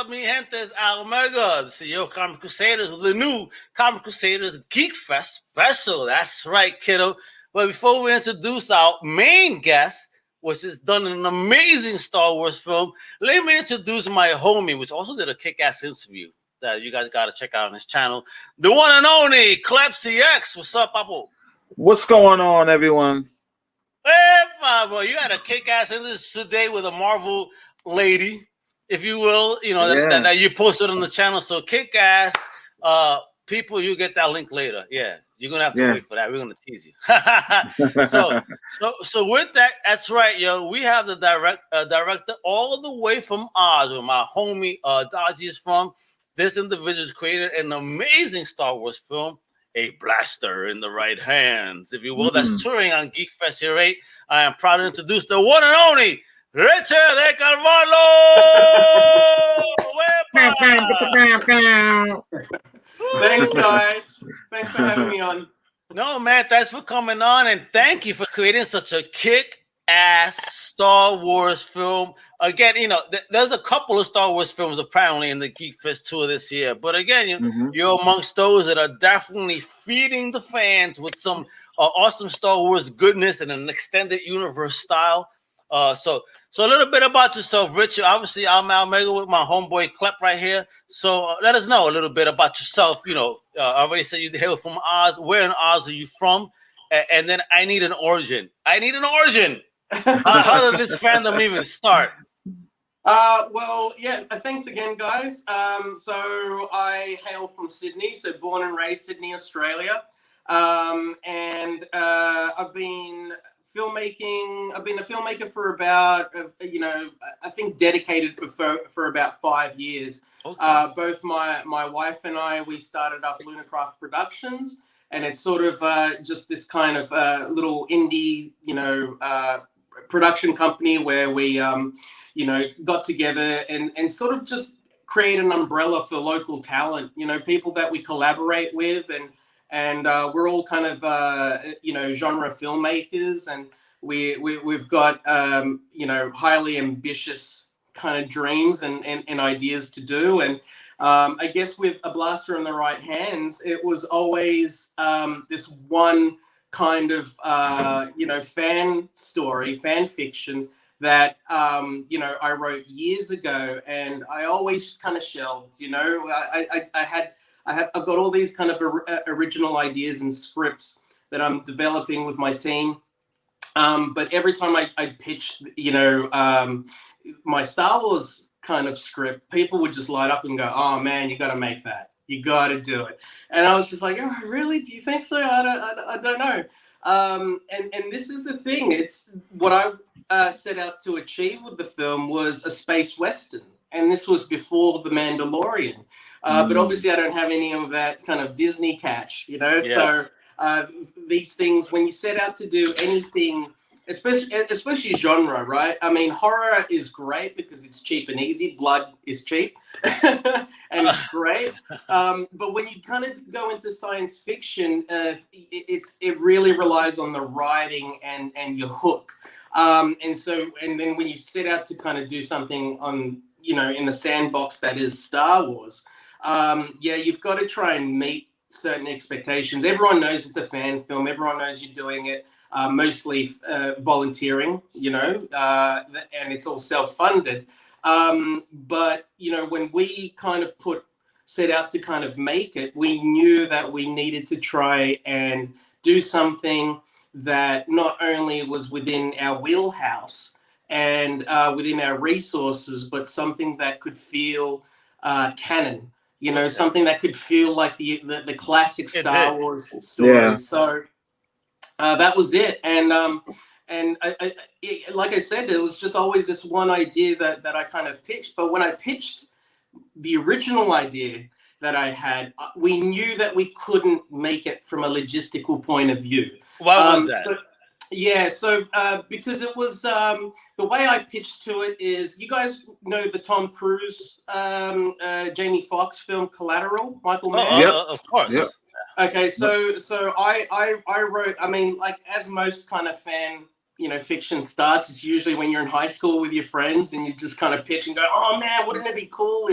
up, mi gente? It's Almega, the CEO of Comic Crusaders, with the new Comic Crusaders GeekFest special. That's right, kiddo. But before we introduce our main guest, which has done an amazing Star Wars film, let me introduce my homie, which also did a kick-ass interview that you guys got to check out on his channel. The one and only Clepsy X. What's up, Papo? What's going on, everyone? Hey, bro, you had a kick-ass interview today with a Marvel lady, if you will, that you posted on the channel. So kick-ass, people, you get that link later. Yeah, you're gonna have to wait for that. We're gonna tease you. so with that, that's right, yo. We have the director all the way from Oz, where my homie Dodgy is from. This individual's created an amazing Star Wars film, A Blaster in the Right Hands, if you will. That's touring on GeekFest Yr 8. I am proud to introduce the one and only Richard de Carvalho. Thanks, guys. Thanks for having me on. No, man, thanks for coming on, and thank you for creating such a kick-ass Star Wars film. Again, there's a couple of Star Wars films apparently in the GeekFest tour this year, but again, you're amongst those that are definitely feeding the fans with some awesome Star Wars goodness and an extended universe style. So a little bit about yourself, Richard. Obviously, I'm Almega with my homeboy Clep right here. So let us know a little bit about yourself. I already said you hail from Oz. Where in Oz are you from? And then I need an origin. How did this fandom even start? Thanks again, guys. So I hail from Sydney, so born and raised Sydney, Australia. And I've been a filmmaker for about, I think dedicated for about 5 years. Okay. Both my wife and I, we started up Lunacraft Productions, and it's sort of just this kind of little indie, production company where we, got together and sort of just create an umbrella for local talent, people that we collaborate with, and we're all kind of, genre filmmakers, and we've got, highly ambitious kind of dreams and ideas to do. And I guess with A Blaster in the Right Hands, it was always this one kind of, fan story, fan fiction that, I wrote years ago, and I always kind of shelved, I've got all these kind of original ideas and scripts that I'm developing with my team. But every time I pitched, my Star Wars kind of script, people would just light up and go, "Oh man, you got to make that. You got to do it." And I was just like, "Oh, really? Do you think so? I don't know." And this is the thing. It's what I set out to achieve with the film was a space western, and this was before The Mandalorian. But obviously, I don't have any of that kind of Disney cash, Yeah. So these things, when you set out to do anything, especially genre, right? I mean, horror is great because it's cheap and easy. Blood is cheap, and it's great. But when you kind of go into science fiction, it really relies on the writing and your hook. And then when you set out to kind of do something on, in the sandbox that is Star Wars, you've got to try and meet certain expectations. Everyone knows it's a fan film. Everyone knows you're doing it mostly volunteering, and it's all self-funded. But, when we kind of set out to kind of make it, we knew that we needed to try and do something that not only was within our wheelhouse and within our resources, but something that could feel canon. Something that could feel like the classic Star Wars story. Yeah. So that was it. And like I said, it was just always this one idea that I kind of pitched. But when I pitched the original idea that I had, we knew that we couldn't make it from a logistical point of view. Why was that? So because it was the way I pitched to it is, you guys know the Tom Cruise, Jamie Foxx film Collateral, Michael Mann? Of course. Yep. Okay, so I wrote, I mean, like as most kind of fan, fiction starts, it's usually when you're in high school with your friends and you just kind of pitch and go, "Oh man, wouldn't it be cool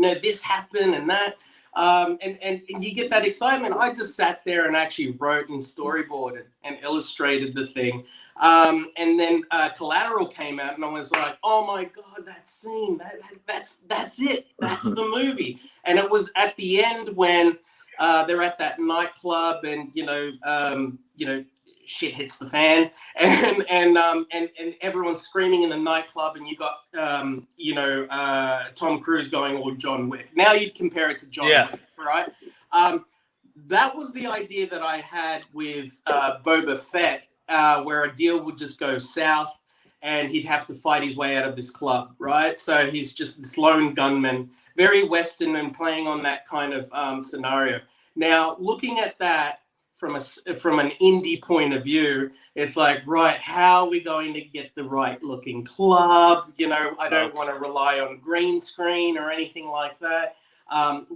this happened and that. And you get that excitement. I just sat there and actually wrote and storyboarded and illustrated the thing. And then Collateral came out, and I was like, "Oh my God, that scene! That's it. That's the movie." And it was at the end when they're at that nightclub, and shit hits the fan, and everyone's screaming in the nightclub, and you got Tom Cruise going all John Wick. Now you'd compare it to John Wick, right? That was the idea that I had with Boba Fett, where a deal would just go south, and he'd have to fight his way out of this club, right? So he's just this lone gunman, very Western, and playing on that kind of scenario. Now, looking at that from an indie point of view, it's like, right, how are we going to get the right looking club? I don't want to rely on green screen or anything like that.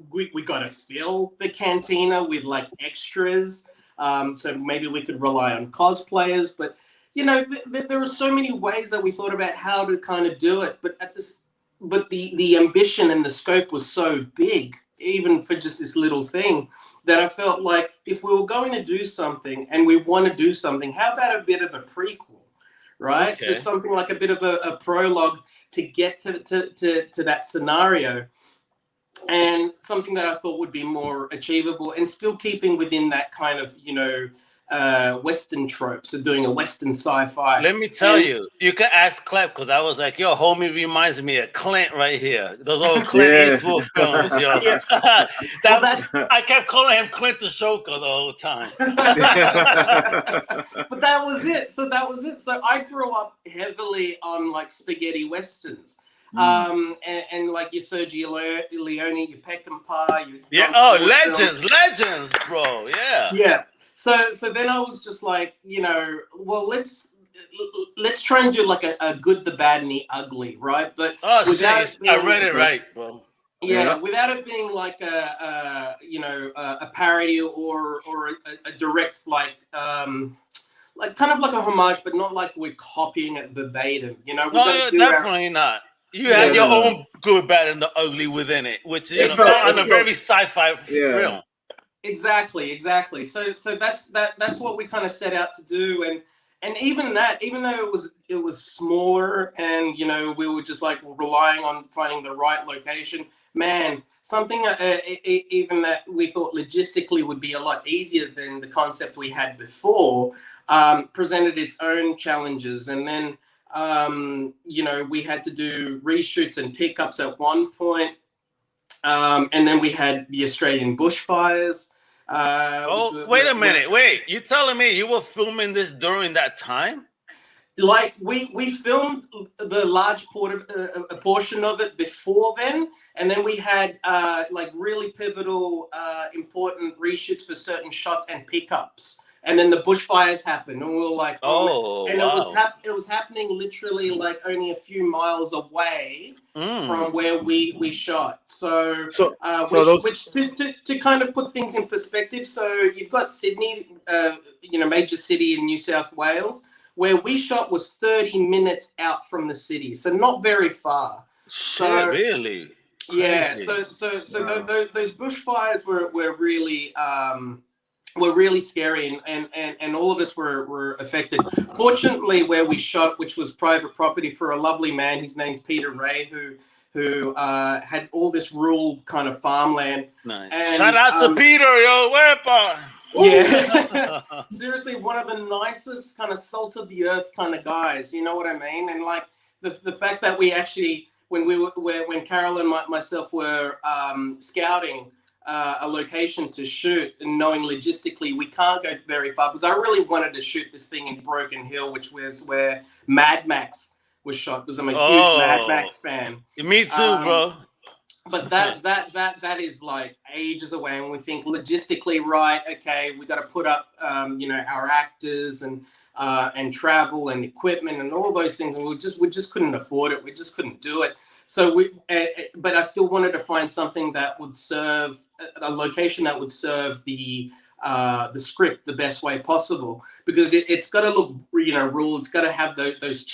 We got to fill the cantina with like extras. So maybe we could rely on cosplayers, but there are so many ways that we thought about how to kind of do it. But the ambition and the scope was so big, even for just this little thing, that I felt like if we were going to do something and we want to do something, how about a bit of a prequel, right? Okay. So something like a bit of a prologue to get to that scenario, and something that I thought would be more achievable and still keeping within that kind of, Western tropes of doing a Western sci-fi. Let me tell you, you can ask Clep, because I was like, yo, homie reminds me of Clint right here. Those old Clint Eastwood films, yo. I kept calling him Clint the Shoker the whole time. But that was it. So I grew up heavily on like spaghetti Westerns. And like your Sergio Leone, your Peckinpah, legends, bro. Yeah. So then I was just like, well, let's try and do like a good, the bad, and the ugly, right? But I read it right, bro. Yeah, without it being like a parody or a direct like kind of like a homage, but not like we're copying it verbatim. Definitely not. You had your own good, bad, and the ugly within it, which is on a very sci-fi film. Exactly. So that's what we kind of set out to do, and even though it was smaller, and we were just like relying on finding the right location. Man, something even that we thought logistically would be a lot easier than the concept we had before presented its own challenges, and then we had to do reshoots and pickups at one point. And then we had the Australian bushfires. Wait a minute. Wait, you telling me you were filming this during that time? Like we filmed the large a portion of it before then, and then we had like really pivotal, important reshoots for certain shots and pickups. And then the bushfires happened, and we were like, it was happening literally like only a few miles away from where we shot. To kind of put things in perspective. So you've got Sydney, major city in New South Wales, where we shot was 30 minutes out from the city, so not very far. So really, yeah. So those bushfires were really. Were really scary, and all of us were affected. Fortunately, where we shot, which was private property for a lovely man, his name's Peter Ray, who had all this rural kind of farmland. Nice. And, shout out to Peter, yo, wherepa. Yeah, seriously, one of the nicest kind of salt of the earth kind of guys. You know what I mean? And like the fact that we actually, when Carol and myself were scouting a location to shoot, and knowing logistically we can't go very far, because I really wanted to shoot this thing in Broken Hill, which was where Mad Max was shot, because I'm a huge Mad Max fan. Me too, bro. But that is like ages away, and we think logistically, right? Okay, we got to put up our actors and travel and equipment and all those things, and we just couldn't afford it. We just couldn't do it. So but I still wanted to find something that would serve a location that would serve the the script the best way possible, because it's got to look, real. It's got to have those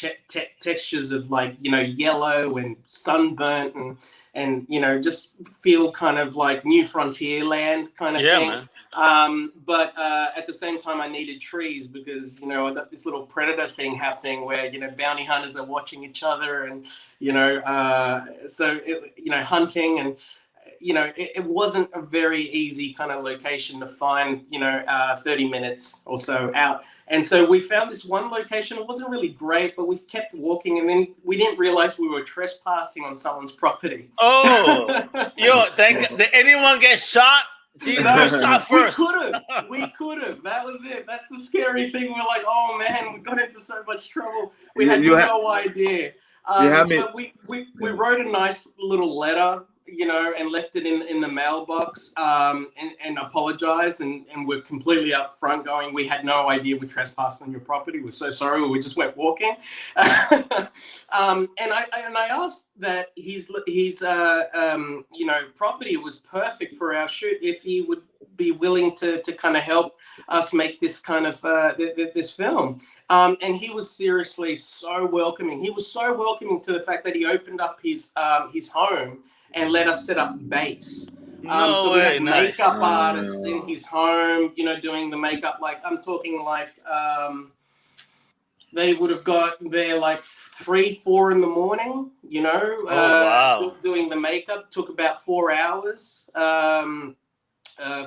textures of like, yellow and sunburnt and just feel kind of like New Frontier land kind of thing. Man. But at the same time, I needed trees because, I got this little predator thing happening where, bounty hunters are watching each other and, so, hunting and, it wasn't a very easy kind of location to find, 30 minutes or so out. And so we found this one location. It wasn't really great, but we kept walking, and then we didn't realize we were trespassing on someone's property. Oh, did anyone get shot? Jesus, shot first. We could have. That was it. That's the scary thing. We're like, oh man, we got into so much trouble. We had no idea. But we wrote a nice little letter, and left it in the mailbox, and apologized, and we're completely upfront, going, we had no idea we trespassed on your property. We're so sorry. We just went walking. And I asked that his property was perfect for our shoot, if he would be willing to kind of help us make this kind of this film. And he was seriously so welcoming. He was so welcoming to the fact that he opened up his home and let us set up base. So we had makeup artists in his home, doing the makeup. Like, I'm talking like they would have got there like 3-4 in the morning, doing the makeup. Took about 4 hours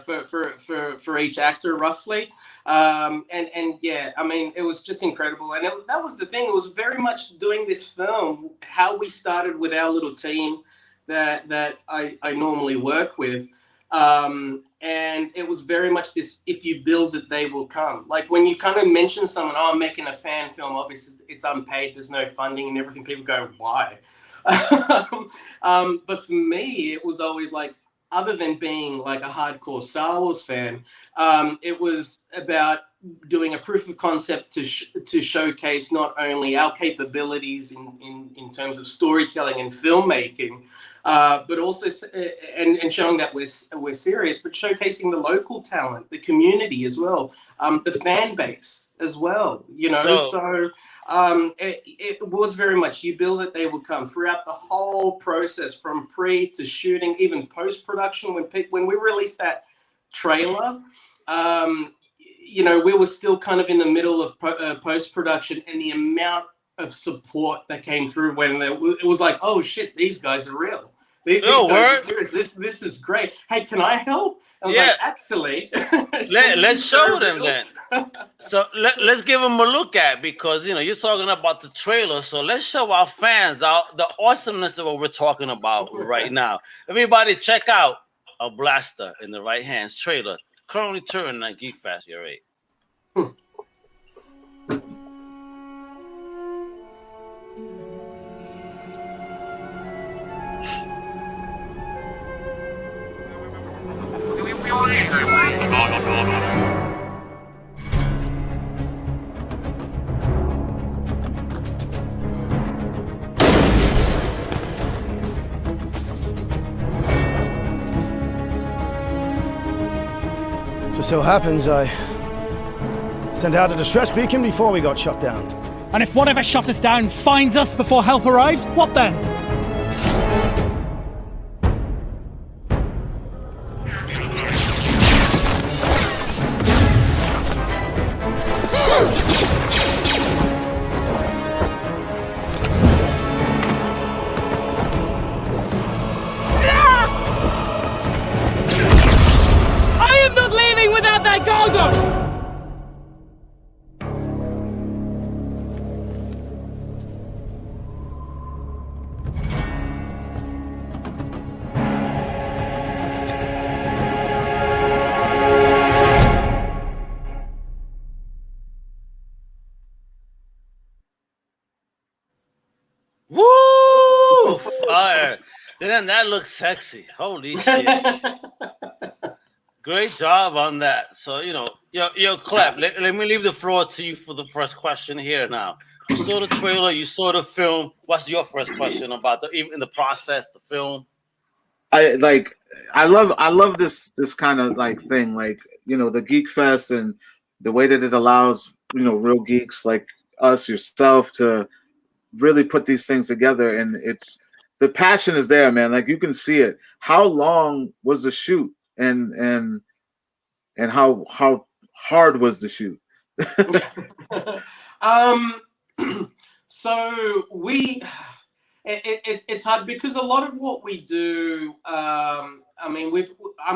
for each actor, roughly. And yeah, I mean, it was just incredible. And that was the thing. It was very much doing this film, how we started with our little team that I normally work with. And it was very much this, if you build it, they will come. Like when you kind of mention someone, I'm making a fan film, obviously it's unpaid, there's no funding and everything, people go, why? But for me, it was always like, other than being like a hardcore Star Wars fan, it was about doing a proof of concept to showcase not only our capabilities in terms of storytelling and filmmaking, but also and showing that we're serious, but showcasing the local talent, the community as well, the fan base as well. It was very much, you build it, they will come. Throughout the whole process, from pre to shooting, even post-production, when we released that trailer, we were still kind of in the middle of post-production, and the amount of support that came through when it was like, oh shit, these guys are real. These guys are serious. This is great. Hey, can I help? I was like, actually, let's show them then. So let's give them a look at, because you're talking about the trailer. So let's show our fans the awesomeness of what we're talking about right now. Everybody, check out a blaster in the right hand's trailer, currently touring on GeekFest Yr. Just so happens I sent out a distress beacon before we got shut down. And if whatever shut us down finds us before help arrives, what then? Woo! Fire. Then that looks sexy. Holy shit. Great job on that. So, yo, Clep, let me leave the floor to you for the first question here now. You saw the trailer, you saw the film. What's your first question about even the process, the film? I love this kind of like thing. Like, the Geek Fest and the way that it allows, real geeks like us, yourself, to really put these things together. And the passion is there, man. Like, you can see it. How long was the shoot, and how hard was the shoot? So it's hard because a lot of what we do, I'm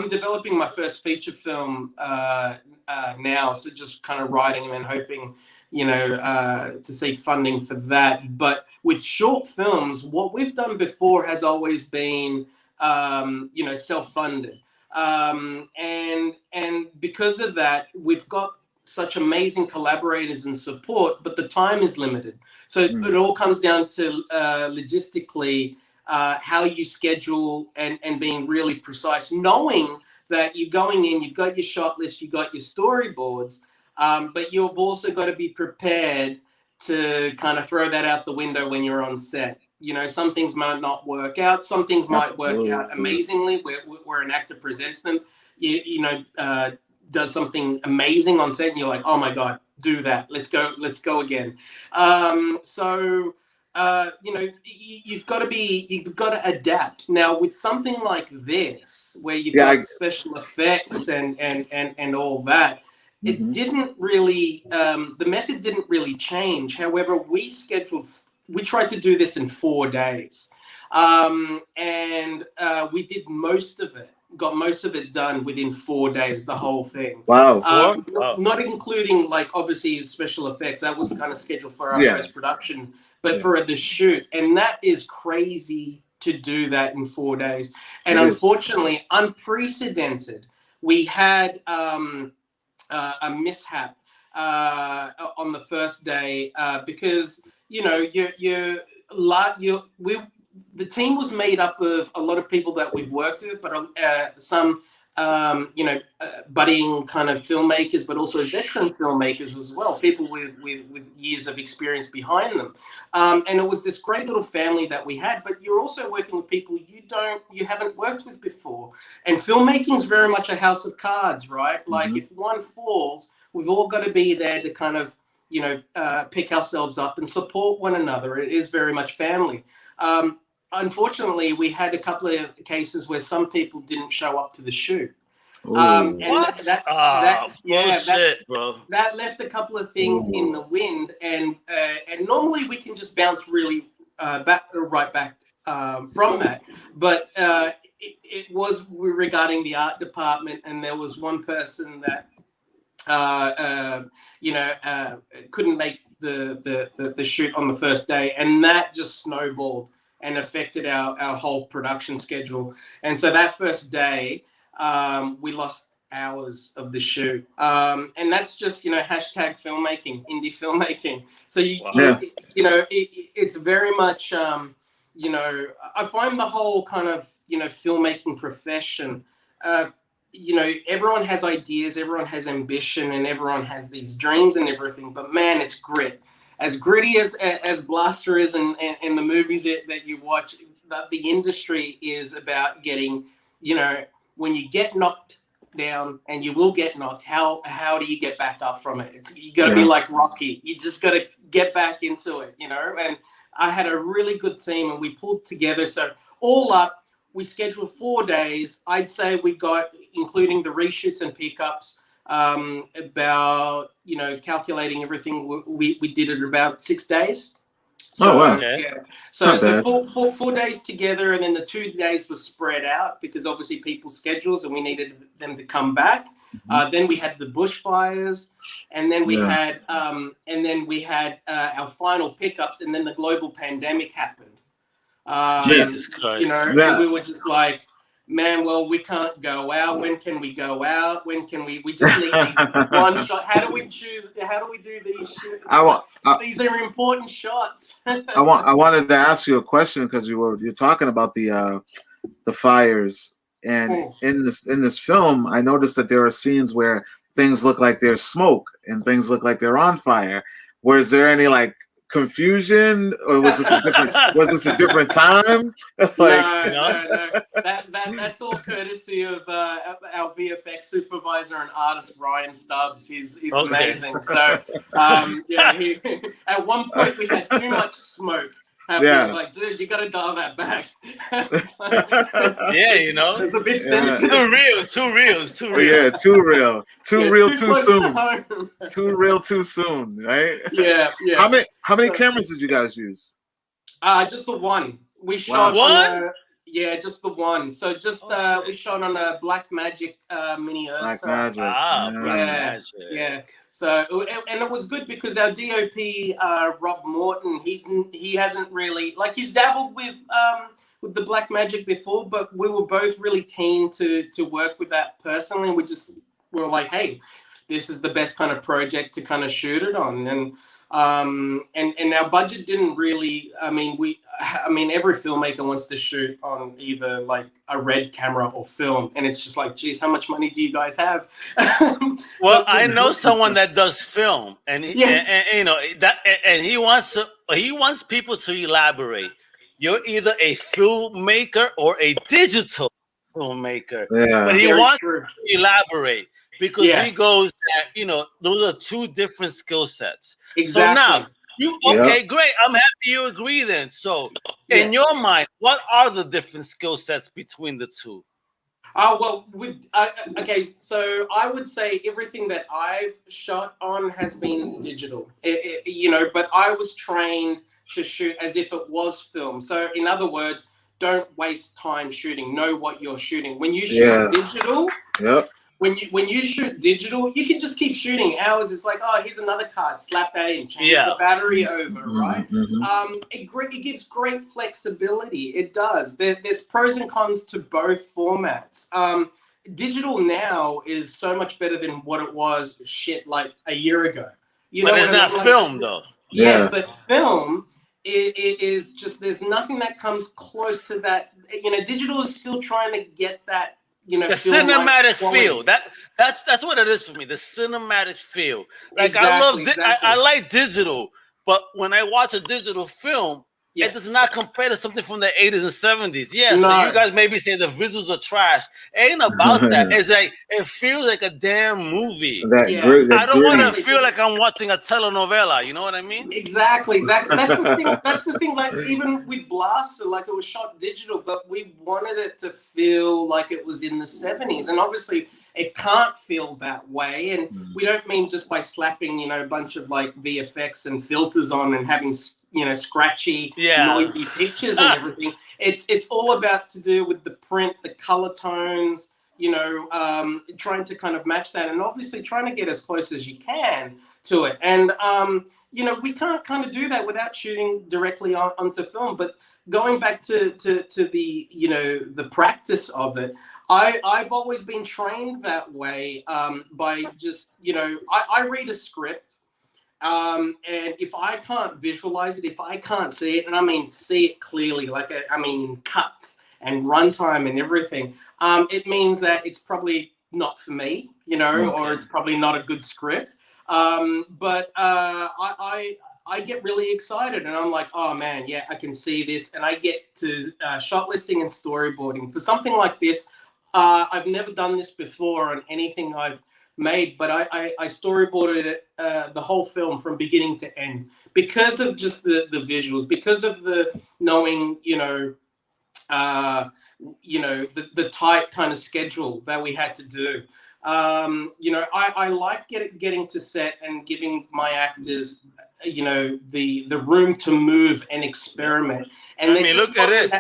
developing my first feature film now, so just kind of writing and hoping, to seek funding for that. But with short films, what we've done before has always been, self-funded. And because of that, we've got such amazing collaborators and support, but the time is limited. So it all comes down to logistically how you schedule and being really precise, knowing that you're going in, you've got your shot list, you've got your storyboards, but you've also got to be prepared to kind of throw that out the window when you're on set. Some things might not work out. Some things might work out amazingly where an actor presents them, does something amazing on set, and you're like, oh my God, do that. Let's go again. You've got to adapt. Now, with something like this, where you've got special effects and all that, it didn't really, the method didn't really change. However, we tried to do this in 4 days. We did got most of it done within 4 days, the whole thing. Wow. Not including, like, obviously special effects. That was kind of scheduled for our post-production, but for the shoot. And that is crazy to do that in 4 days. And unfortunately, unprecedented. We had a mishap on the first day because, the team was made up of a lot of people that we've worked with, but some, budding kind of filmmakers, but also veteran filmmakers as well, people with years of experience behind them. And it was this great little family that we had, but you're also working with people you haven't worked with before. And filmmaking is very much a house of cards, right? Like, if one falls, we've all got to be there to kind of, pick ourselves up and support one another. It is very much family. Unfortunately, we had a couple of cases where some people didn't show up to the shoot. What? Bullshit, bro. That left a couple of things in the wind, and normally we can just bounce really right back from that. But it was regarding the art department, and there was one person that couldn't make the shoot on the first day, and that just snowballed and affected our whole production schedule. And so that first day, we lost hours of the shoot. And that's just, hashtag filmmaking, indie filmmaking. So, it's very much, I find the whole kind of, filmmaking profession, everyone has ideas, everyone has ambition, and everyone has these dreams and everything. But man, it's grit. As gritty as Blaster is in the movies that you watch, that the industry is about getting, when you get knocked down, and you will get knocked, how do you get back up from it? You got to be like Rocky. You just got to get back into it, And I had a really good team, and we pulled together. So all up, we scheduled 4 days. I'd say we got, including the reshoots and pickups, about, calculating everything, we did it about 6 days. So, wow. Yeah. So 4 days together, and then the 2 days were spread out because obviously people's schedules, and we needed them to come back. Then we had the bushfires, and then we had our final pickups, and then the global pandemic happened. Jesus Christ! And we were just like, man, well, we can't go out. When can we go out? When can we just need these one shot. How do we choose? How do we do these? These are important shots. I wanted to ask you a question because you're talking about the fires, and in this film, I noticed that there are scenes where things look like there's smoke and things look like they're on fire. Was there any like confusion, or was this a different time? No. That's all courtesy of our VFX supervisor and artist Ryan Stubbs. He's amazing. So at one point we had too much smoke. I was like, dude, you gotta dial that back. Yeah, you know, it's a bit sensitive. Too real. Yeah, too real, too close soon. to home. Too real, too soon, right? Yeah. How many cameras did you guys use? Just the one. We shot one. Just the one. So just we shot on a Blackmagic Mini Ursa. Blackmagic. Yeah. So and it was good because our DOP Rob Morton, he hasn't really, like, he's dabbled with the Blackmagic before, but we were both really keen to work with that personally. And we were like, hey, this is the best kind of project to kind of shoot it on. And our budget didn't really, I mean, every filmmaker wants to shoot on either like a red camera or film. And it's just like, geez, how much money do you guys have? Well, I know someone that does film, and you know that, and he wants people to elaborate. You're either a filmmaker or a digital filmmaker, but he wants to elaborate. Because he goes that, you know, those are two different skill sets. Exactly. So now, great. I'm happy you agree then. So in your mind, what are the different skill sets between the two? Okay, so I would say everything that I've shot on has been digital, you know, but I was trained to shoot as if it was film. So in other words, don't waste time shooting. Know what you're shooting. When you shoot digital, when you shoot digital, you can just keep shooting. Ours is like, oh, here's another card, slap that in, change the battery over, right? It gives great flexibility. It does. There's pros and cons to both formats. Digital now is so much better than what it was like a year ago. But it's not film though. Yeah, but film, it is just, there's nothing that comes close to that. You know, digital is still trying to get that, you know, the cinematic feel. That's what it is for me. The cinematic feel. Like I like digital, but when I watch a digital film, it does not compare to something from the 80s and 70s. Yeah, so you guys maybe say the visuals are trash. It ain't about that. It's like it feels like a damn movie. I don't want to feel like I'm watching a telenovela. You know what I mean? Exactly. That's the thing. Like even with Blaster, like it was shot digital, but we wanted it to feel like it was in the 70s, and obviously it can't feel that way. And we don't mean just by slapping, you know, a bunch of like VFX and filters on and having, you know, scratchy, noisy pictures and everything. It's all about to do with the print, the color tones, you know, trying to kind of match that, and obviously trying to get as close as you can to it. And you know, we can't kind of do that without shooting directly onto film. But going back to the, you know, the practice of it, I've always been trained that way by just, you know, I read a script. And if I can't visualize it, if I can't see it, and I mean see it clearly, like I mean in cuts and runtime and everything, it means that it's probably not for me, you know, or it's probably not a good script. But I get really excited, and I'm like, oh man, yeah, I can see this, and I get to shot listing and storyboarding for something like this. I've never done this before on anything I've made, but I storyboarded it, the whole film from beginning to end, because of just the visuals, because of the knowing, you know, the tight kind of schedule that we had to do. You know, I like getting to set and giving my actors, you know, the room to move and experiment. And I mean, look at this.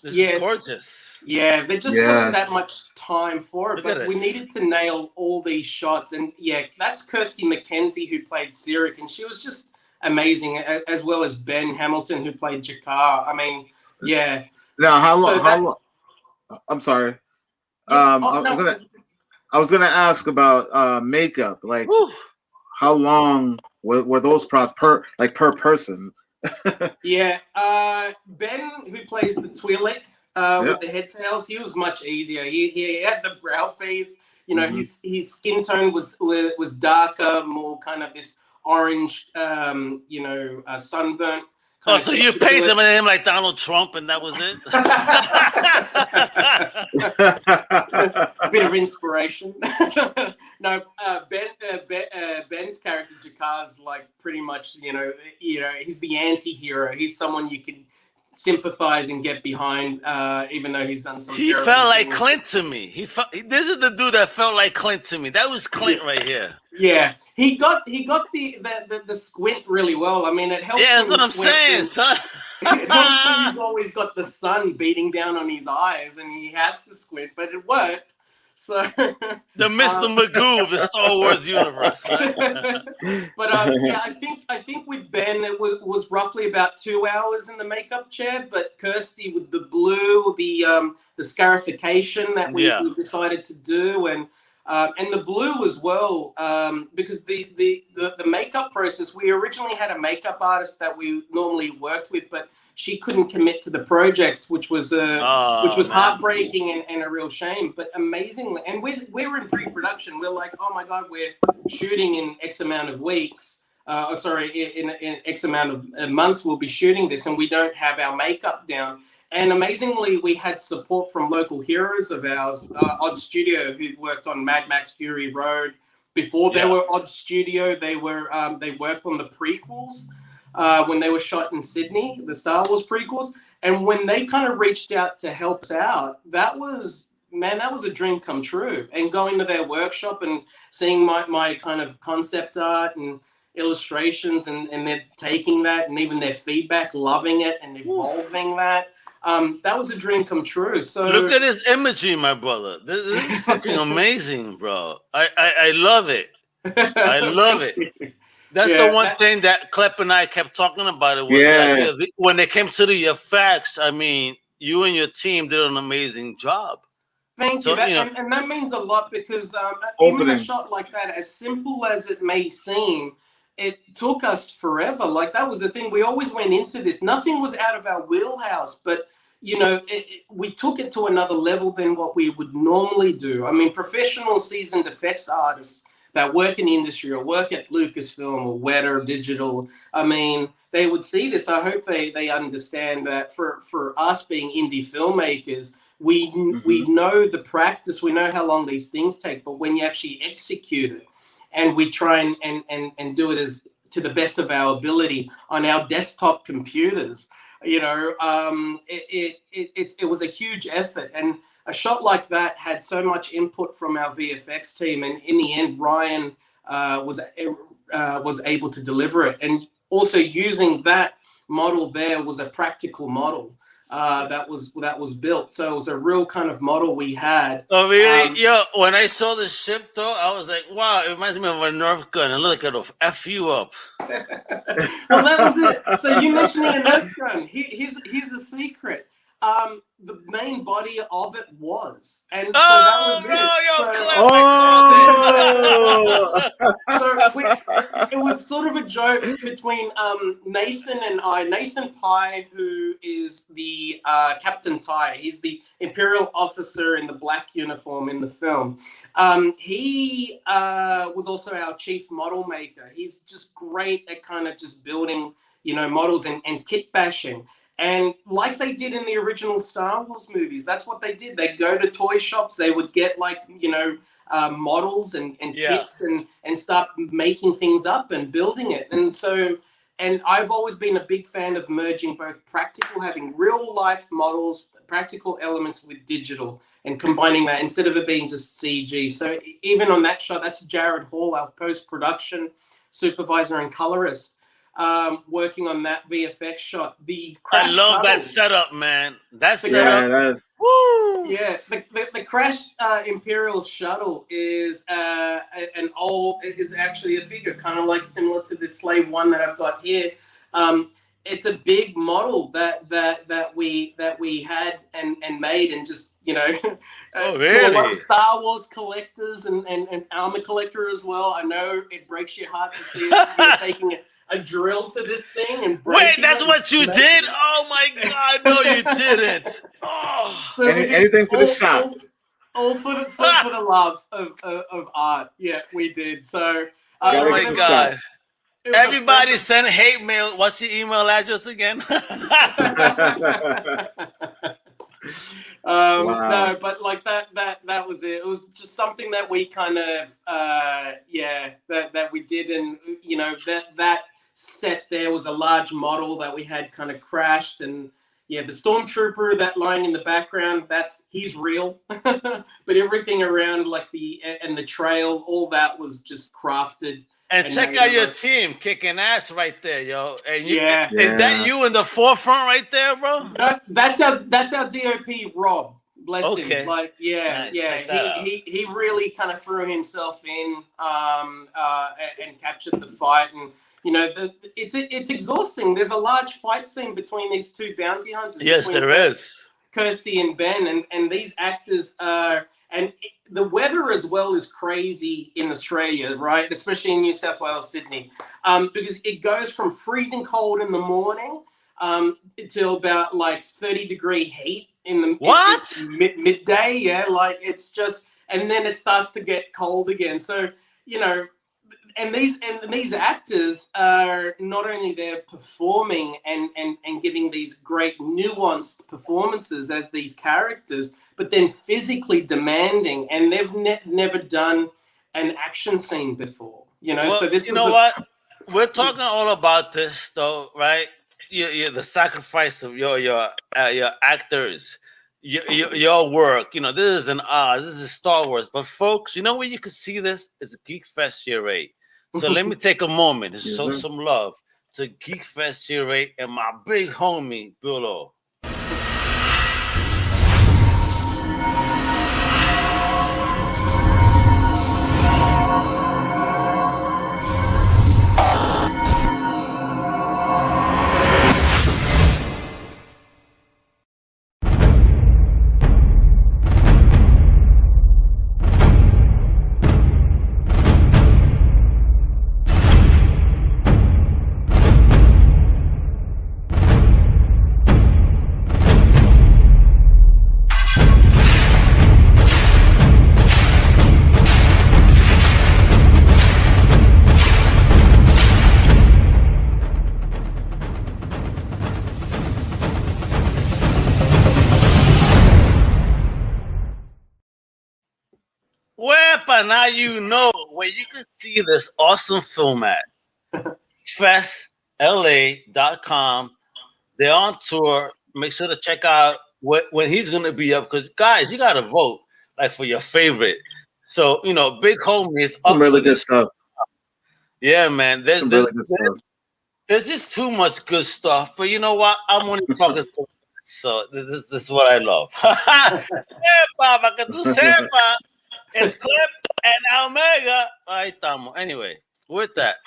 This is gorgeous. Yeah, there just wasn't that much time for it, but we needed to nail all these shots. And yeah, that's Kirsty McKenzie, who played Cyric, and she was just amazing, as well as Ben Hamilton, who played Jakar. I mean, yeah. Now, how long? I'm sorry. I was gonna ask about makeup. Like, how long were those props per person? Yeah, Ben, who plays the Twi'lek, with the head tails, he was much easier. He had the brow face. You know, his skin tone was darker, more kind of this orange, sunburnt. Oh, so you painted him like Donald Trump, and that was it? A bit of inspiration. No, Ben's character Jakar's like pretty much, he's the anti-hero. He's someone you can sympathize and get behind, even though he's done some. He felt like Clint to me. This is the dude that felt like Clint to me. That was Clint right here. Yeah, he got the squint really well. I mean, it helps. Yeah, that's what I'm saying, son. It helps when he's always got the sun beating down on his eyes, and he has to squint, but it worked. So the Mr. Magoo of the Star Wars universe. But yeah, I think with Ben it was roughly about 2 hours in the makeup chair. But Kirsty with the blue, the scarification that we decided to do, and the blue as well, because the makeup process. We originally had a makeup artist that we normally worked with, but she couldn't commit to the project, which was heartbreaking and a real shame. But amazingly, and we're in pre-production. We're like, oh my god, we're shooting in X amount of weeks. In X amount of months, we'll be shooting this, and we don't have our makeup down. And amazingly, we had support from local heroes of ours, Odd Studio, who worked on Mad Max Fury Road. Before they were Odd Studio, they worked on the prequels when they were shot in Sydney, the Star Wars prequels. And when they kind of reached out to help us out, that was a dream come true. And going to their workshop and seeing my kind of concept art and illustrations, and they're taking that, and even their feedback, loving it and evolving that. That was a dream come true. So look at this imagery, my brother. This is fucking amazing, bro. I love it. I love it. That's the one thing that Klepp and I kept talking about. It was when it came to the effects. I mean, you and your team did an amazing job. Thank you. And that means a lot, because even a shot like that, as simple as it may seem, it took us forever. Like, that was the thing. We always went into this. Nothing was out of our wheelhouse, but we took it to another level than what we would normally do. I mean, professional seasoned effects artists that work in the industry or work at Lucasfilm or Weta Digital, I mean, they would see this. I hope they understand that for us being indie filmmakers, we know the practice, we know how long these things take, but when you actually execute it, and we try and do it as to the best of our ability on our desktop computers, it was a huge effort. And a shot like that had so much input from our VFX team, and in the end, Ryan was able to deliver it. And also using that model there was a practical model that was built. So it was a real kind of model we had. Oh, really? When I saw the ship, though, I was like, wow, it reminds me of a Nerf gun. And look, it'll F you up. Well, that was it. So you mentioning a Nerf gun. Here's a secret. The main body of it was. And so that was it. It was sort of a joke between Nathan and I. Nathan Pye, who is the Captain Ty. He's the Imperial officer in the black uniform in the film. He was also our chief model maker. He's just great at kind of just building, models and kit bashing. And like they did in the original Star Wars movies, that's what they did. They'd go to toy shops, they would get models and kits and start making things up and building it. And I've always been a big fan of merging both practical, having real life models, practical elements with digital, and combining that instead of it being just CG. So even on that shot, that's Jared Hall, our post-production supervisor and colorist, working on that VFX shot. I love that setup, man. That setup. Woo! Yeah, the crashed Imperial Shuttle is is actually a figure, kind of like similar to this Slave One that I've got here. It's a big model that we had and made, and just really? To a lot of Star Wars collectors and armor collector as well. I know it breaks your heart to see us taking a drill to this thing and wait, that's what you did? Oh my God, no, you didn't. Oh. So anything for the shop. All for the love of art. Yeah, we did. So oh my God. Everybody send hate mail. What's your email address again? Wow. No, but like that was it. It was just something that we kind of that we did, and you know that set there was a large model that we had kind of crashed, and the stormtrooper that lying in the background, he's real, but everything around like the trail, all that was just crafted. And check out your team kicking ass right there, yo. And is that you in the forefront right there, bro? That's our DOP, Rob. Bless him. Like, nice. He really kind of threw himself in and captured the fight. And you know, it's exhausting. There's a large fight scene between these two bounty hunters. Yes, there is. Kirsty and Ben, and these actors are. And the weather as well is crazy in Australia, right? Especially in New South Wales, Sydney, because it goes from freezing cold in the morning till about like 30-degree heat in the midday. Yeah, like it's just, and then it starts to get cold again. So you know, and these actors are not only there performing and giving these great nuanced performances as these characters, but then physically demanding, and they've never done an action scene before, you know. Well, so this, you know what, we're talking all about this though, right? The sacrifice of your actors, your work. You know, this is this is Star Wars, but folks, you know where you can see this is GeekFest Yr 8. So let me take a moment and show some love to GeekFest Yr 8 and my big homie Billo. Now you know where you can see this awesome film at. GeekFestLA.com. They're on tour. Make sure to check out when he's going to be up, because guys, you got to vote like for your favorite. So you know, big homie is up. Some really good stuff. Yeah, man. Some really good stuff. There's just too much good stuff. But you know what? I'm only talking to. So this is what I love. It's Clip and Omega. Ahí estamos. Anyway, with that.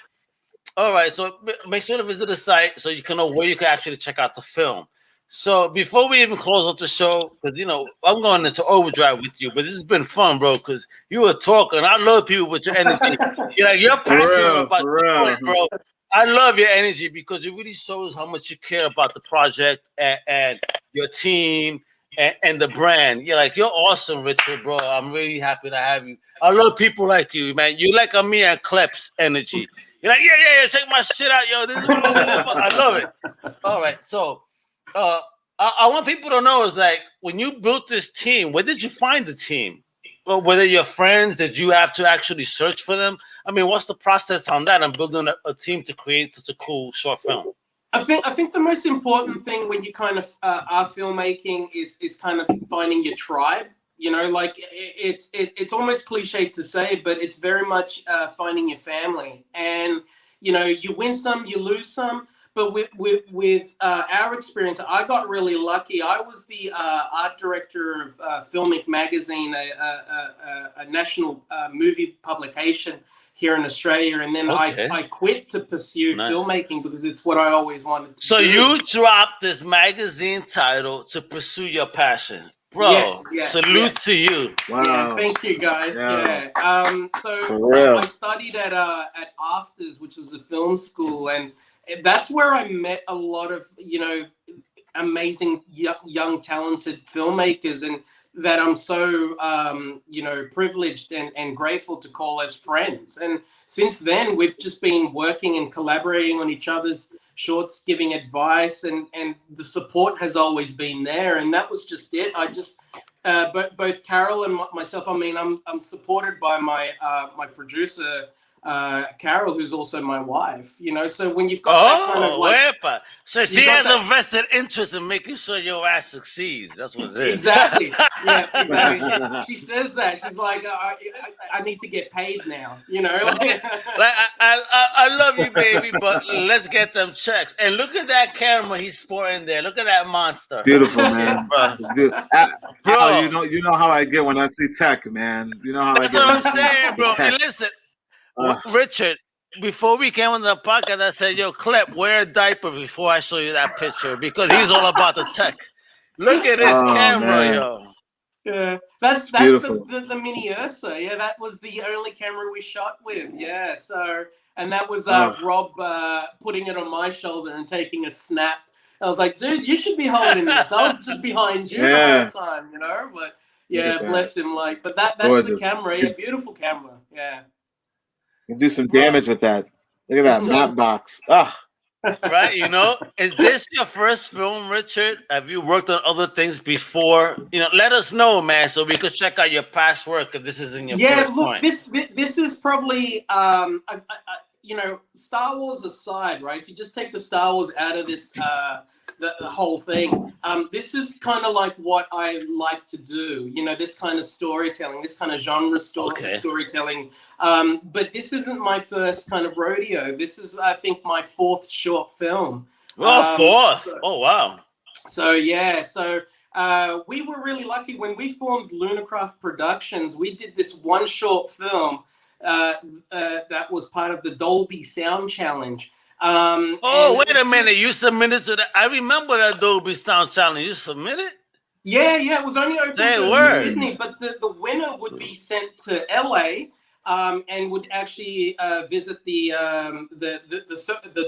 All right, so make sure to visit the site so you can know where you can actually check out the film. So before we even close up the show, because, you know, I'm going into overdrive with you, but this has been fun, bro, because you were talking. I love people with your energy. You're passionate about the point, bro. I love your energy because it really shows how much you care about the project and your team and the brand. You're awesome, Richard, bro. I'm really happy to have you. I love people like you, man. You like me and Kleps energy. You're like, yeah, check my shit out, yo. This is I love it. All right, so I want people to know is like, when you built this team, where did you find the team? Well, were they your friends? Did you have to actually search for them? I mean, what's the process on that? I'm building a team to create such a cool short film. I think the most important thing when you kind of are filmmaking is kind of finding your tribe. You know, like it's almost cliche to say, but it's very much finding your family. And you know, you win some, you lose some. But with our experience, I got really lucky. I was the art director of Filmic Magazine, a national movie publication here in Australia, and then I quit to pursue filmmaking because it's what I always wanted to do. So you dropped this magazine title to pursue your passion. Bro, salute to you. Wow. Yeah, thank you, guys. Yeah. So I studied at AFTRS, which was a film school, and that's where I met a lot of, you know, amazing young talented filmmakers. And that I'm so, privileged and grateful to call as friends. And since then, we've just been working and collaborating on each other's shorts, giving advice, and the support has always been there. And that was just it. I just, both Carol and myself, I mean, I'm supported by my producer, Carol, who's also my wife, so when you've got that kind of like, so she has a vested interest in making sure your ass succeeds. That's what it is. Exactly. Yeah, exactly. She says that. She's like, I need to get paid now, like, I love you, baby, but let's get them checks. And look at that camera he's sporting there. Look at that monster. Beautiful, man. Bro. It's good. Bro, you know how I get when I see tech, man. You know how I get. That's what I'm saying, bro. And listen, Richard, before we came on the podcast, I said, yo, Clep, wear a diaper before I show you that picture, because he's all about the tech. Look at this camera, man. Yo. Yeah, that's the Mini Ursa. Yeah, that was the only camera we shot with. Yeah, so, and that was Rob putting it on my shoulder and taking a snap. I was like, dude, you should be holding this. I was just behind you the whole time, But yeah, bless him. Like, but that's gorgeous. The camera. Yeah, beautiful camera. Yeah. You can do some damage with that. Look at that map box. Right, is this your first film, Richard? Have you worked on other things before? Let us know, man, so we could check out your past work if this isn't your first point. This is probably Star Wars aside, right? If you just take the Star Wars out of this the whole thing, this is kind of like what I like to do, this kind of storytelling, this kind of genre storytelling. But this isn't my first kind of rodeo. This is, I think, my fourth short film. Fourth. Oh, wow. So, yeah. So we were really lucky when we formed Lunacraft Productions. We did this one short film that was part of the Dolby Sound Challenge. Wait a minute. You submitted to that. I remember that Dolby Sound Challenge. You submitted? Yeah. It was only open to Sydney, but the winner would be sent to LA and would actually visit the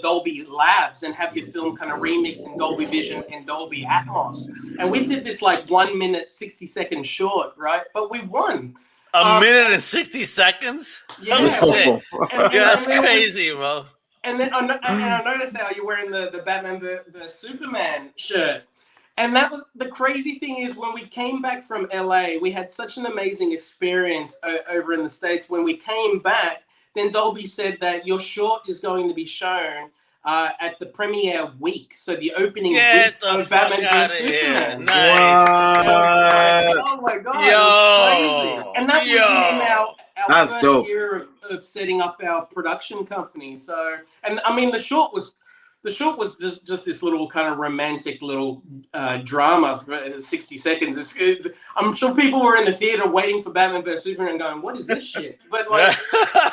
Dolby Labs and have your film kind of remixed in Dolby Vision and Dolby Atmos. And we did this like 1 minute, 60-second short, right? But we won. A minute and 60 seconds? Yeah. Oh, shit. That's crazy, bro. And then I noticed how you're wearing the Batman vs Superman shirt. And that was the crazy thing is when we came back from LA, we had such an amazing experience over in the States. When we came back, then Dolby said that your short is going to be shown at the premiere week. So the opening week of Batman vs Superman. Nice. Oh my God. Yo. It was crazy. And that was our first dope. year of setting up our production company. So, and I mean, the short was just this little kind of romantic little drama for 60 seconds. I'm sure people were in the theater waiting for Batman vs Superman going, what is this shit? But like,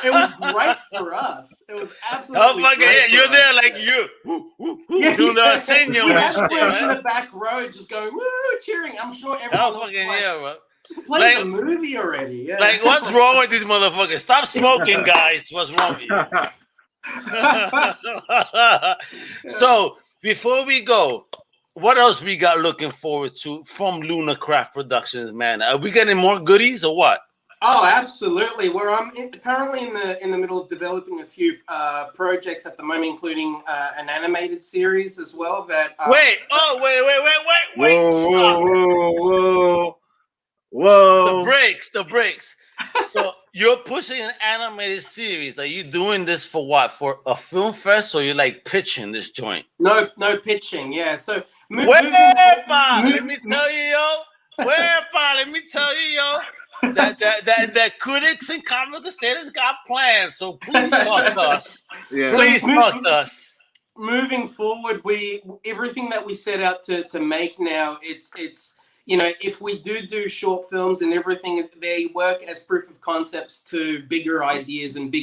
it was great for us. It was absolutely great. Yeah, you're there like you. Do the senior. We had friends in the back row just going, woo, cheering. I'm sure everyone was like, just play the movie already. Yeah. Like, what's wrong with these motherfuckers? Stop smoking, guys. What's wrong with you? So, before we go, what else we got looking forward to from Lunacraft Productions, man? Are we getting more goodies or what? Oh, absolutely. I'm currently in the middle of developing a few projects at the moment, including an animated series as well. That wait. Whoa. The breaks. So you're pushing an animated series. Are you doing this for what? For a film fest, or you're like pitching this joint? No pitching. Yeah. So let me tell you, yo. That critics and comic Crusaders got plans. So please talk to us. Yeah. Please talk to us. Moving forward, everything that we set out to make now, it's if we do short films and everything, they work as proof of concepts to bigger ideas and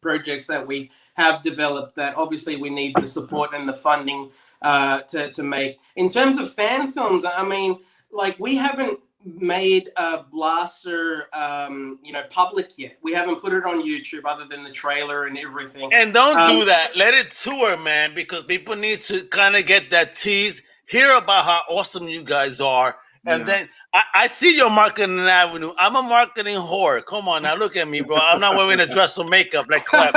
projects that we have developed that obviously we need the support and the funding to make. In terms of fan films, I mean, like we haven't made a blaster public yet. We haven't put it on YouTube other than the trailer and everything. And don't do that. Let it tour, man, because people need to kind of get that tease, hear about how awesome you guys are. And then I see your marketing avenue. I'm a marketing whore. Come on now, look at me, bro. I'm not wearing a dress or makeup like Clep.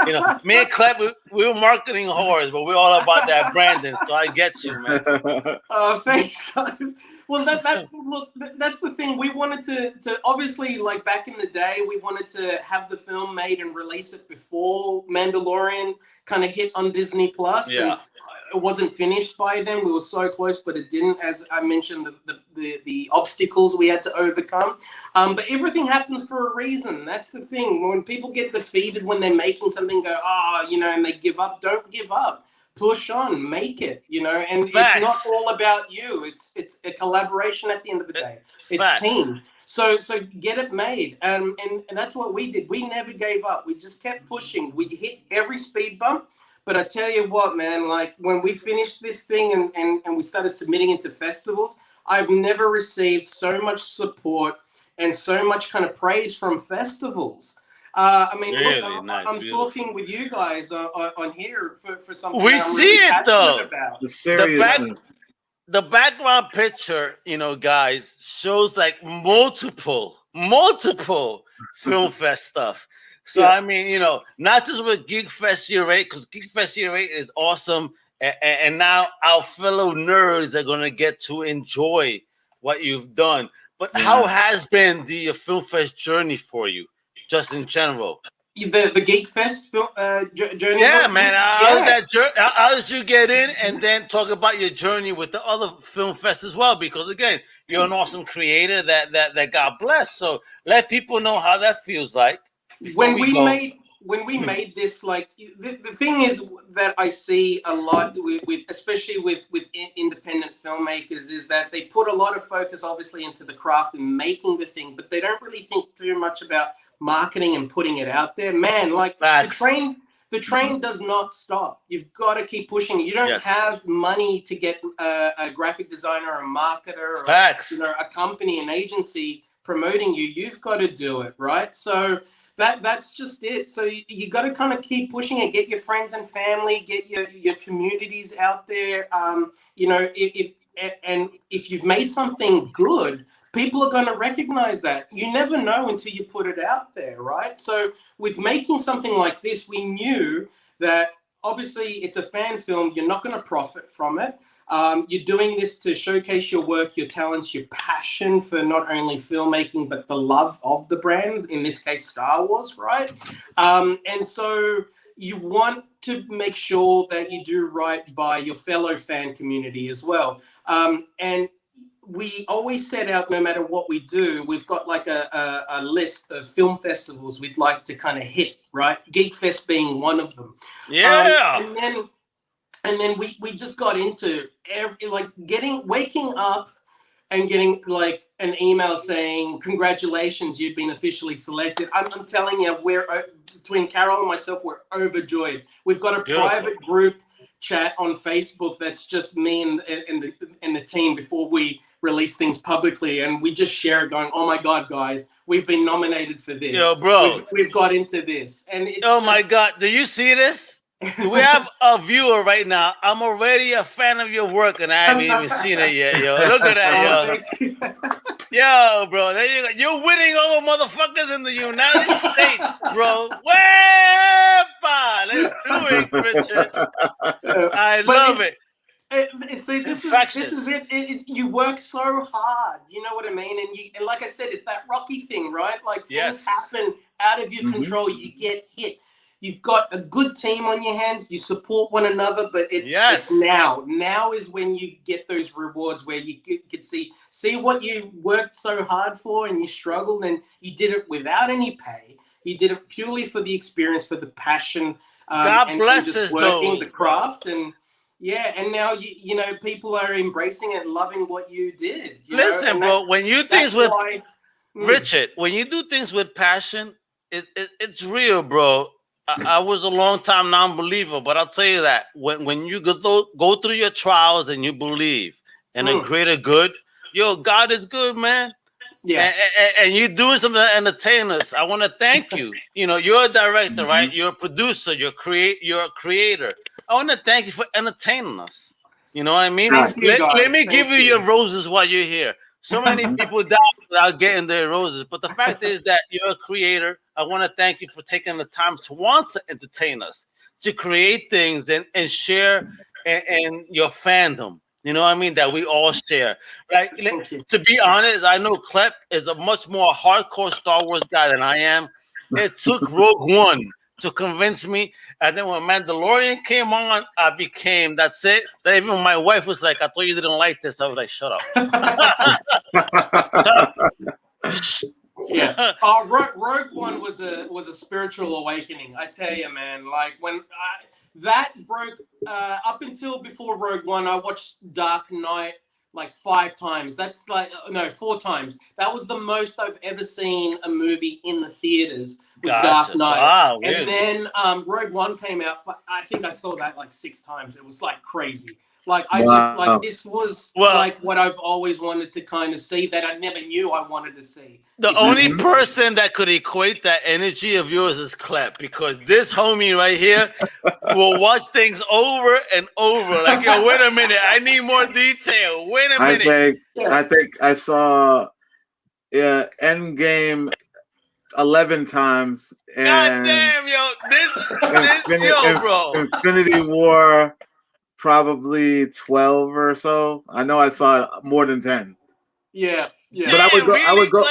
You know, me and Clep, we were marketing whores, but we're all about that branding. So I get you, man. Thanks, guys. Well, that's the thing. We wanted to obviously, like back in the day, we wanted to have the film made and release it before Mandalorian kind of hit on Disney Plus. Yeah. And it wasn't finished by then. We were so close, but it didn't. As I mentioned, the obstacles we had to overcome. But everything happens for a reason. That's the thing. When people get defeated when they're making something, go, and they give up. Don't give up. Push on, make it, and Facts. It's not all about you. It's a collaboration at the end of the day. It's Facts. team. So get it made. And that's what we did. We never gave up. We just kept pushing. We hit every speed bump. But I tell you what, man, like when we finished this thing and we started submitting into festivals, I've never received so much support and so much kind of praise from festivals. I mean, really look, nice, I'm beautiful. talking with you guys on here for something We I'm see really it, though. about. The seriousness. The background picture, guys, shows like multiple film fest stuff. So, Yeah. I mean, not just with GeekFest Yr 8, because GeekFest Yr 8 is awesome. And now our fellow nerds are going to get to enjoy what you've done. But how has been the film fest journey for you, just in general? The GeekFest journey. Yeah, man. How did you get in? And then talk about your journey with the other film fest as well, because again, you're an awesome creator that God bless. So let people know how that feels like. When we made this, like the thing is that I see a lot with especially with independent filmmakers is that they put a lot of focus obviously into the craft and making the thing, but they don't really think too much about marketing and putting it out there. Man, like the train does not stop. You've got to keep pushing. You don't have money to get a graphic designer, a marketer, or a company, an agency promoting you. You've got to do it, right? So that's just it. So you got to kind of keep pushing it. Get your friends and family, get your communities out there. If you've made something good, people are going to recognize that. You never know until you put it out there, right? So with making something like this, we knew that obviously it's a fan film. You're not going to profit from it. You're doing this to showcase your work, your talents, your passion for not only filmmaking, but the love of the brand, in this case, Star Wars, right? And so you want to make sure that you do right by your fellow fan community as well. And we always set out, no matter what we do, we've got like a list of film festivals we'd like to kind of hit, right? GeekFest being one of them. Yeah. And then we just got into waking up and getting like an email saying, congratulations, you've been officially selected. I'm telling you, we're between Carol and myself, we're overjoyed. We've got a private group chat on Facebook that's just me and the team before we release things publicly, and we just share it going, oh my God, guys, we've been nominated for this. Yo, bro. We've got into this. And it's my God, do you see this? We have a viewer right now. I'm already a fan of your work, and I haven't even seen it yet, yo. Look at that, yo. Yo, bro, there you go. You're winning over motherfuckers in the United States, bro. Wepa! Let's do it, Richard. I love it. See, this is it. You work so hard, you know what I mean? And like I said, it's that Rocky thing, right? Like things happen out of your control. You get hit. You've got a good team on your hands. You support one another, but it's now. Now is when you get those rewards where you could see what you worked so hard for and you struggled and you did it without any pay. You did it purely for the experience, for the passion. God bless us, working the craft and. Yeah, and now you know people are embracing it, loving what you did. Listen, bro, when you things with Richard, when you do things with passion, it's real, bro. I was a long time non-believer, but I'll tell you that when you go through your trials and you believe in a greater good, God is good, man. Yeah, and you're doing something to entertain us. I want to thank you. You're a director, right? You're a producer. You're a creator. I want to thank you for entertaining us. You know what I mean? Let me give you your roses while you're here. So many people die without getting their roses. But the fact is that you're a creator. I want to thank you for taking the time to want to entertain us, to create things and share and your fandom. You know what I mean? That we all share. Right? To be honest, I know Klep is a much more hardcore Star Wars guy than I am. It took Rogue One to convince me. And then when Mandalorian came on, I became, that's it. That even my wife was like, I thought you didn't like this. I was like, shut up. Yeah. Rogue One was a spiritual awakening. I tell you, man. Like when that broke up until before Rogue One, I watched Dark Knight like 5 times. That's like 4 times. That was the most I've ever seen a movie in the theaters. Was Dark Knight. Wow, and then Rogue One came out. I think I saw that like 6 times. It was like crazy. Like I just like this was like what I've always wanted to kind of see that I never knew I wanted to see. The only person that could equate that energy of yours is Klep, because this homie right here will watch things over and over. Like, yo, wait a minute, I need more detail. Wait a minute. I think I saw Endgame 11 times. And God damn, yo, bro. Infinity War probably 12 or so. I know I saw it more than 10. Yeah. But I would go.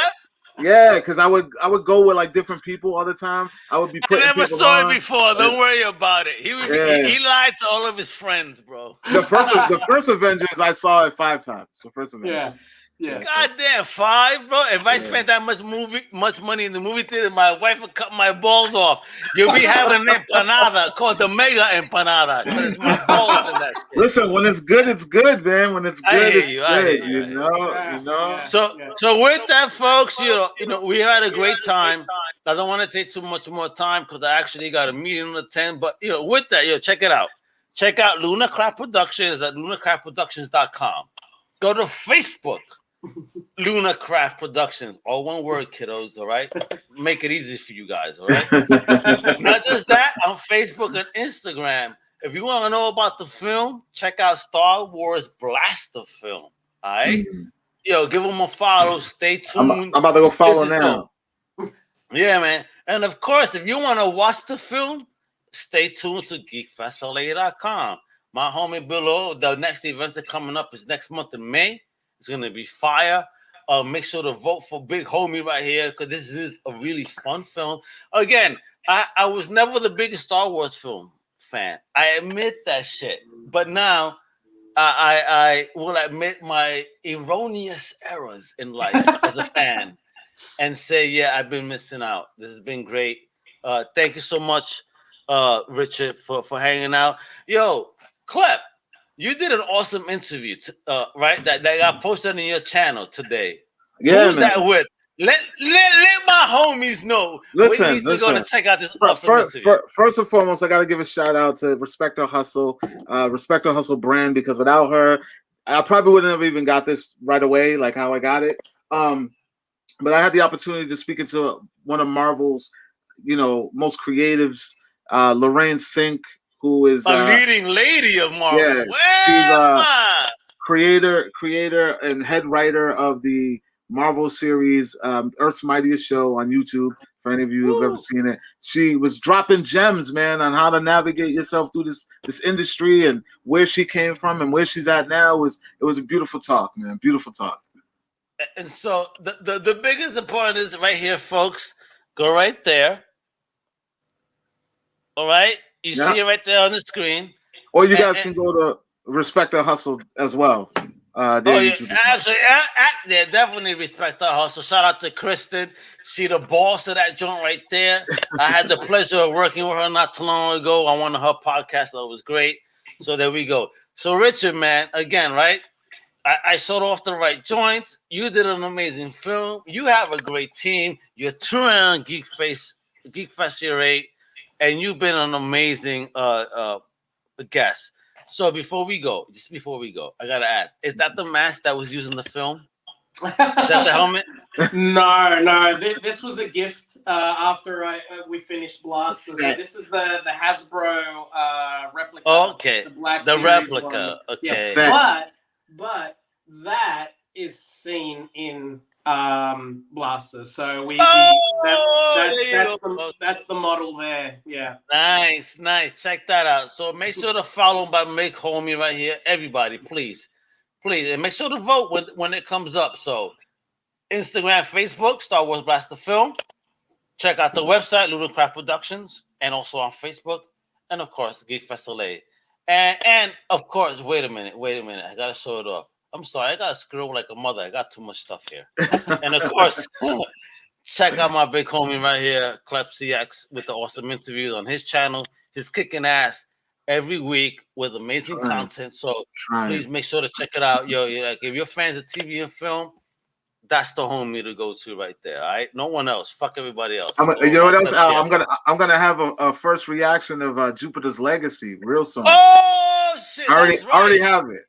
Yeah, because I would go with like different people all the time. I would be putting. I never saw it before. Don't worry about it. He lied to all of his friends, bro. The first Avengers I saw it 5 times. The first Avengers. Yeah. God damn, 5, bro. If I spent that much money in the movie theater, my wife would cut my balls off. You'll be having an empanada called the Mega Empanada. Because my balls in that shit. Listen, when it's good, man. When it's good, it's good. You know. So with that, folks, you know, we had a great time. I don't want to take too much more time because I actually got a meeting to attend. But with that, check it out. Check out Lunacraft Productions at lunacraftproductions.com. Go to Facebook. Lunacraft Productions, all one word, kiddos. All right, make it easy for you guys. All right. Not just that, on Facebook and Instagram. If you want to know about the film, check out Star Wars Blaster Film. All right, give them a follow. Stay tuned. I'm about to go follow now. Yeah, man. And of course, if you want to watch the film, stay tuned to GeekFestYR.com. My homie below. The next events that are coming up is next month in May. It's going to be fire. Make sure to vote for Big Homie right here because this is a really fun film. Again, I was never the biggest Star Wars film fan. I admit that shit. But now I will admit my erroneous errors in life as a fan and say, yeah, I've been missing out. This has been great. Thank you so much, Richard, for hanging out. Yo, Klep. You did an awesome interview, right? That got posted on your channel today. Yeah, who's that with? Let my homies know. Listen, we're going to check out this awesome interview. First and foremost, I got to give a shout out to Respect Our Hustle brand, because without her, I probably wouldn't have even got this right away, like how I got it. But I had the opportunity to speak into one of Marvel's, most creatives, Lorraine Sink, who is a leading lady of Marvel. Yeah, she's a creator and head writer of the Marvel series Earth's Mightiest Show on YouTube. For any of you who've ever seen it, she was dropping gems, man, on how to navigate yourself through this industry and where she came from and where she's at now. It was a beautiful talk, man. Beautiful talk. And so the biggest important is right here, folks. Go right there. All right. You see it right there on the screen. Or you guys can go to Respect Our Hustle as well. Actually, definitely Respect Our Hustle. Shout out to Kristen. She the boss of that joint right there. I had the pleasure of working with her not too long ago on one of her podcasts. That was great. So there we go. So Richard, man, again, right? I showed off the right joints. You did an amazing film. You have a great team. You're touring on GeekFest Yr, and you've been an amazing guest. So before we go, I gotta ask: is that the mask that was used in the film? Is that the helmet? No. This was a gift after we finished Blast. So this is the Hasbro replica. Okay, the Black the Series replica. one. Okay, yeah, but that is seen in Blaster. So that's the model there. Yeah. Nice. Check that out. So make sure to follow by Make Homie right here. Everybody, please. And make sure to vote when it comes up. So Instagram, Facebook, Star Wars Blaster Film. Check out the website, Ludicraft Productions, and also on Facebook. And of course, GeekFest Yr. And of course, wait a minute. I gotta show it off. I'm sorry, I gotta scroll like a mother. I got too much stuff here. And of course, check out my big homie right here, Clep CX, with the awesome interviews on his channel. He's kicking ass every week with amazing content. So please make sure to check it out. Yo, like, if you're fans of TV and film, that's the homie to go to right there. All right, no one else. Fuck everybody else. You know what else? I'm gonna have a first reaction of Jupiter's Legacy real soon. Oh shit! Already have it.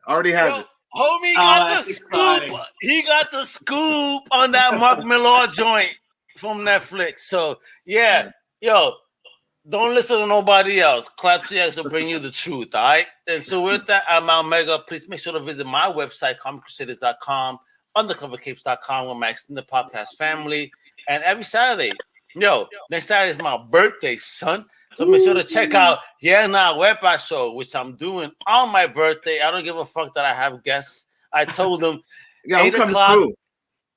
Homie got the scoop. He got the scoop on that Mark Millar joint from Netflix. So yeah, yo, don't listen to nobody else. Clap CX will bring you the truth. All right. And so with that, I'm Al Mega. Please make sure to visit my website, ComicCrusaders.com. undercovercapes.com with my extended podcast family. And every Saturday, next Saturday is my birthday, son. So make sure to check out Wepa Show, which I'm doing on my birthday. I don't give a fuck that I have guests. I told them 8 o'clock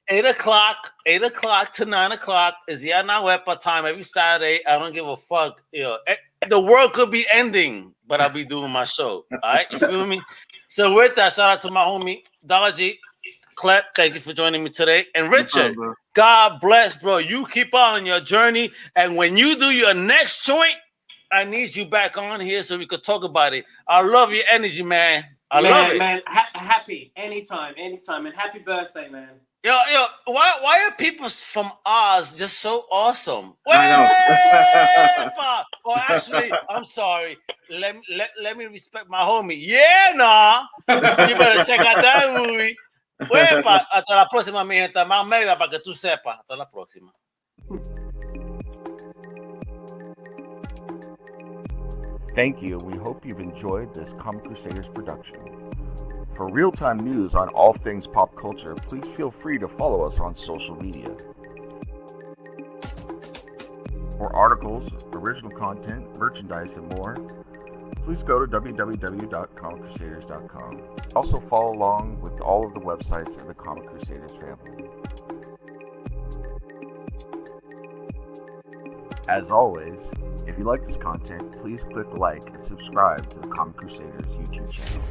to 9 o'clock is Wepa time every Saturday. I don't give a fuck. The world could be ending, but I'll be doing my show. All right, you feel me? So with that, shout out to my homie Dollar G. Clep, thank you for joining me today. And Richard, God bless, bro. You keep on your journey. And when you do your next joint, I need you back on here so we could talk about it. I love your energy, man. I love it. Man, happy. Anytime. And happy birthday, man. Yo, why are people from Oz just so awesome? I know. Well, actually, I'm sorry. Let me respect my homie. Yeah, nah. You better check out that movie. Hasta la próxima, mi gente. Más mega para que tú sepas. Hasta la próxima. Thank you. We hope you've enjoyed this Comic Crusaders production. For real-time news on all things pop culture, please feel free to follow us on social media. For articles, original content, merchandise, and more, please go to www.comiccrusaders.com. Also follow along with all of the websites of the Comic Crusaders family. As always, if you like this content, please click like and subscribe to the Comic Crusaders YouTube channel.